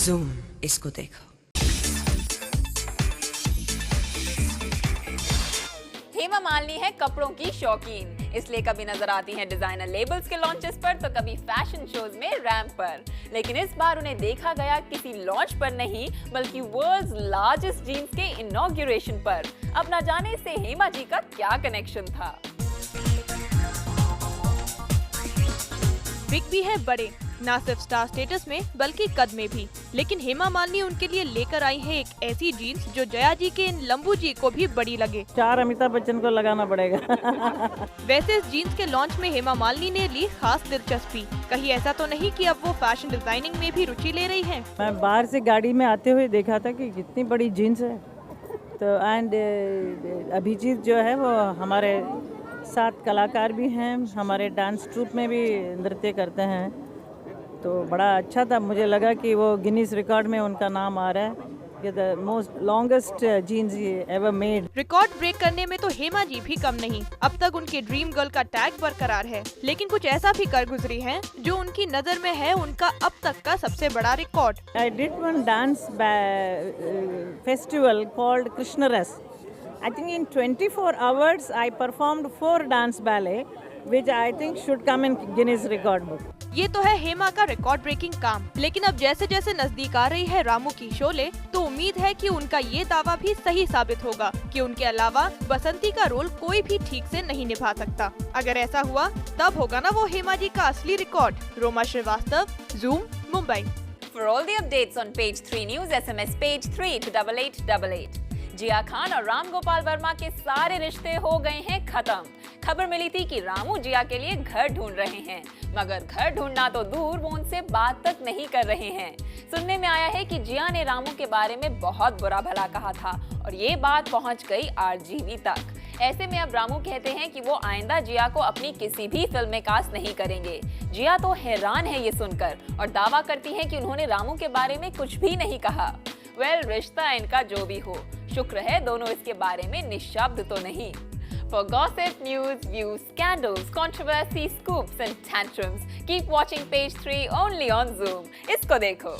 Zoom इसको देखो। हेमा मालिनी है कपड़ों की शौकीन, इसलिए कभी नजर आती हैं डिजाइनर लेबल्स के लॉन्चेस पर तो कभी फैशन शोज में रैंप पर। लेकिन इस बार उन्हें देखा गया किसी लॉन्च पर नहीं बल्कि वर्ल्ड्स लार्जेस्ट जीन्स के इनॉग्रेशन पर। अब ना जाने इससे हेमा जी का क्या कनेक्शन था। बिग भी है बड़े, ना सिर्फ स्टार स्टेटस में बल्कि कद में भी। लेकिन हेमा मालिनी उनके लिए लेकर आई है एक ऐसी जीन्स जो जया जी के इन लंबू जी को भी बड़ी लगे। 4 अमिताभ बच्चन को लगाना पड़ेगा। वैसे इस जीन्स के लॉन्च में हेमा मालिनी ने ली खास दिलचस्पी। कहीं ऐसा तो नहीं कि अब वो फैशन डिजाइनिंग में भी रुचि ले रही हैं? मैं बाहर से गाड़ी में आते हुए देखा था कि कितनी बड़ी जीन्स है। तो एंड अभिजीत जो है वो हमारे साथ कलाकार भी हैं, हमारे डांस ट्रूप में भी नृत्य करते हैं। तो बड़ा अच्छा था, मुझे लगा कि वो गिनीज रिकॉर्ड में उनका नाम आ रहा है कि the most longest jeans ever made. Record break करने में तो हेमा जी भी कम नहीं। अब तक उनके ड्रीम गर्ल का टैग बरकरार है, लेकिन कुछ ऐसा भी कर गुजरी हैं जो उनकी नजर में है उनका अब तक का सबसे बड़ा record. I did one dance festival called Krishnaras. I think in 24 hours I performed 4 dance ballet, which I think should come in Guinness Record Book. ये तो है हेमा का रिकॉर्ड ब्रेकिंग काम। लेकिन अब जैसे जैसे नजदीक आ रही है रामू की शोले, तो उम्मीद है कि उनका ये दावा भी सही साबित होगा कि उनके अलावा बसंती का रोल कोई भी ठीक से नहीं निभा सकता। अगर ऐसा हुआ तब होगा ना वो हेमा जी का असली record. Roma Srivastava, Zoom, Mumbai. For all the updates on Page 3 News, SMS Page 3 to 8888। जिया खान और राम गोपाल वर्मा के सारे रिश्ते हो गए हैं खत्म। खबर मिली थी कि रामू जिया के लिए घर ढूंढ रहे हैं, मगर घर ढूंढना तो दूर, वो उनसे बात तक नहीं कर रहे हैं। सुनने में आया है कि जिया ने रामू के बारे में बहुत बुरा भला कहा था और ये बात पहुंच गई आरजीवी तक। ऐसे में अब रामू कहते हैं कि वो आइंदा जिया को अपनी किसी भी फिल्म में कास्ट नहीं करेंगे। जिया तो हैरान है ये सुनकर और दावा करती है कि उन्होंने रामू के बारे में कुछ भी नहीं कहा। रिश्ता इनका जो भी हो, शुक्र है दोनों इसके बारे में निशब्द तो नहीं। For gossip, news, views, scandals, controversies, scoops and tantrums, keep watching Page 3 only on Zoom. इसको देखो।